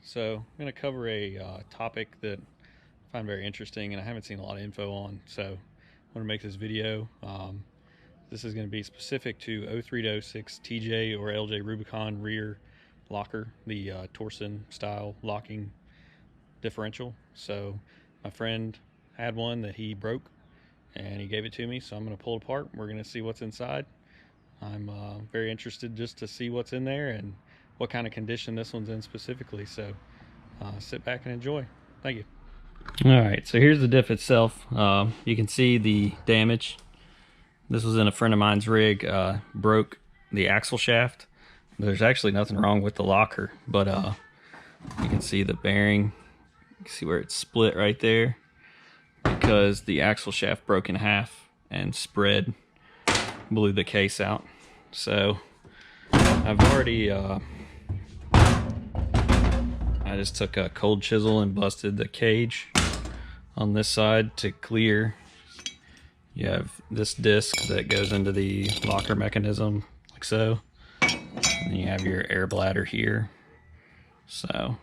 So I'm going to cover a topic that I find very interesting and I haven't seen a lot of info on. So I want to make this video. This is going to be specific to 03 to 06 TJ or LJ Rubicon rear locker, the Torsen style locking differential. So my friend had one that he broke and he gave it to me, so I'm going to pull it apart. We're going to see what's inside. I'm very interested just to see what's in there and what kind of condition this one's in specifically. So sit back and enjoy. Thank you. All right, so here's the diff itself. You can see the damage. This was in a friend of mine's rig. Broke the axle shaft. There's actually nothing wrong with the locker, but you can see the bearing. You can see where it's split right there because the axle shaft broke in half and spread, blew the case out. So I've already I just took a cold chisel and busted the cage on this side to clear. You have this disc that goes into the locker mechanism like so, and then you have your air bladder here. So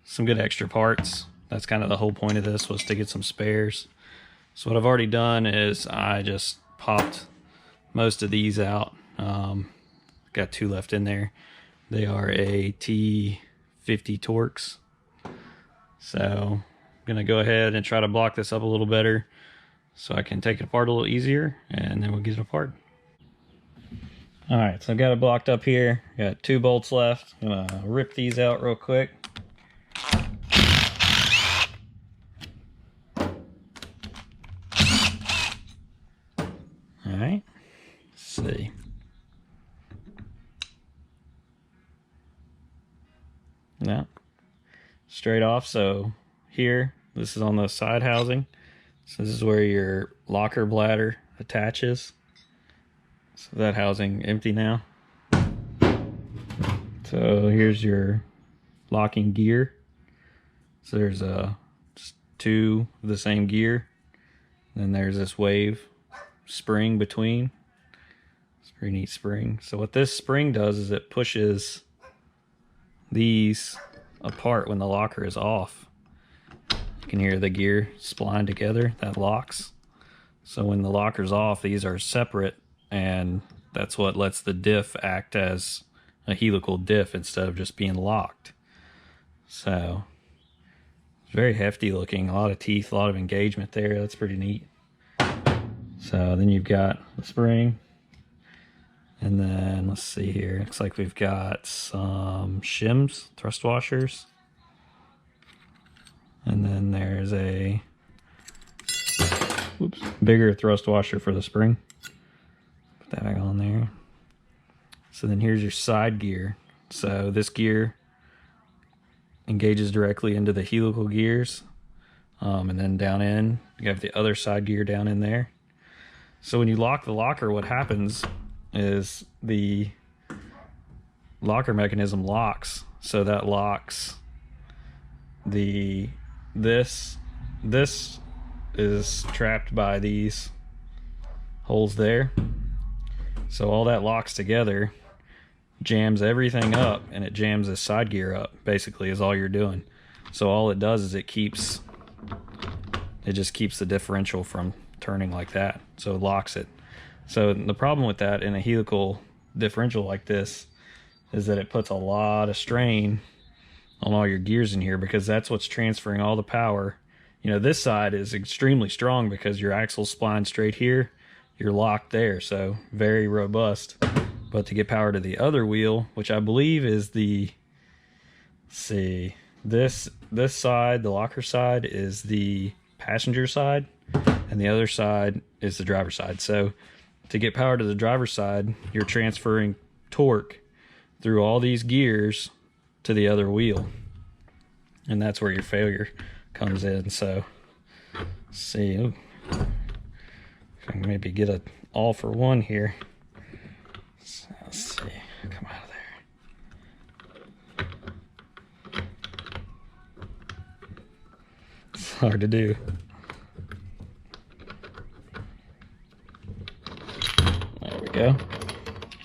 some good extra parts. That's kind of the whole point of this, was to get some spares. So what I've already done is I just popped most of these out. Got two left in there. They are a T50 Torx. So I'm gonna go ahead and try to block this up a little better so I can take it apart a little easier, and then we'll get it apart. All right, so I've got it blocked up here. Got two bolts left. I'm gonna rip these out real quick. All right, let's see. Now, straight off. So here, this is on the side housing. So this is where your locker bladder attaches. So that housing empty now. So here's your locking gear. So there's just two of the same gear. Then there's this wave spring between. It's a pretty neat spring. So what this spring does is it pushes these apart when the locker is off. You can hear the gear spline together, that locks. So when the locker's off, these are separate, and that's what lets the diff act as a helical diff instead of just being locked. So it's very hefty looking, a lot of teeth, a lot of engagement there. That's pretty neat. So then you've got the spring, and then let's see here. Looks like we've got some shims, thrust washers. And then there's a bigger thrust washer for the spring. Put that back on there. So then here's your side gear. So this gear engages directly into the helical gears. And then down in, you have the other side gear down in there. So when you lock the locker, what happens is the locker mechanism locks. So that locks this is trapped by these holes there. So all that locks together, jams everything up, and it jams this side gear up, basically, is all you're doing. So all it does is it just keeps the differential from turning like that. So it locks it. So the problem with that in a helical differential like this is that it puts a lot of strain on all your gears in here, because that's what's transferring all the power. You know, this side is extremely strong because your axle's spline straight here, you're locked there, so very robust. But to get power to the other wheel, which I believe is the, let's see, this side, the locker side, is the passenger side, and the other side is the driver's side. So to get power to the driver's side, you're transferring torque through all these gears to the other wheel, and that's where your failure comes in. So let's see, if I can maybe get a all for one here. So, let's see, come out of there. It's hard to do. There we go.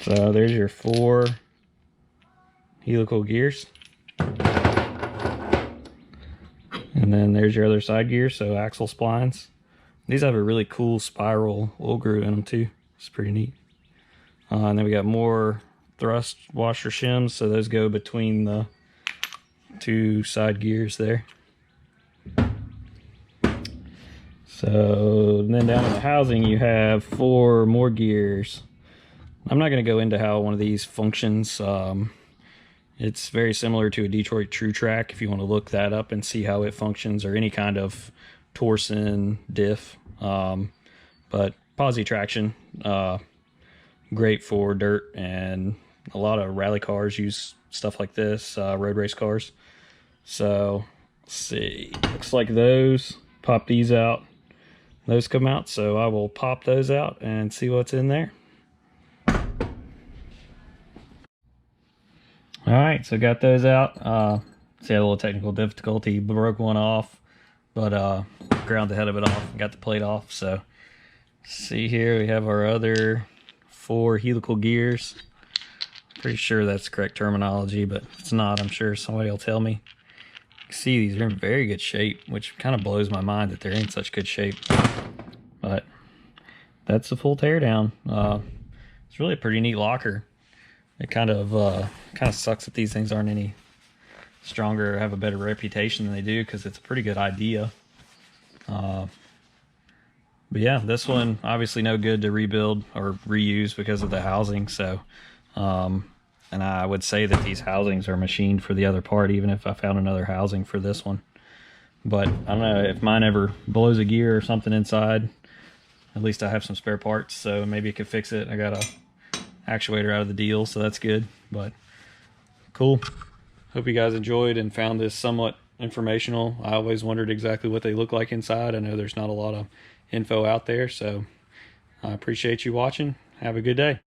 So there's your 4 helical gears. And then there's your other side gear, so axle splines. These have a really cool spiral oil groove in them too. It's pretty neat. And then we got more thrust washer shims, so those go between the two side gears there. So then down in the housing you have 4 more gears. I'm not going to go into how one of these functions. It's very similar to a Detroit True Track if you want to look that up and see how it functions, or any kind of torsion diff. But posi traction, great for dirt, and a lot of rally cars use stuff like this, road race cars. So let's see, looks like those, pop these out, those come out, so I will pop those out and see what's in there. Alright, so got those out. See, had a little technical difficulty, broke one off, but ground the head of it off and got the plate off. So see here we have our other 4 helical gears. Pretty sure that's the correct terminology, but if it's not, I'm sure somebody will tell me. You can see these are in very good shape, which kind of blows my mind that they're in such good shape. But that's the full teardown. It's really a pretty neat locker. It kind of sucks that these things aren't any stronger or have a better reputation than they do, because it's a pretty good idea. But yeah, this one obviously no good to rebuild or reuse because of the housing. So, and I would say that these housings are machined for the other part, even if I found another housing for this one. But I don't know, if mine ever blows a gear or something inside, at least I have some spare parts, so maybe it could fix it. I got a actuator out of the deal, so that's good. But cool. Hope you guys enjoyed and found this somewhat informational. I always wondered exactly what they look like inside. I know there's not a lot of info out there, so I appreciate you watching. Have a good day.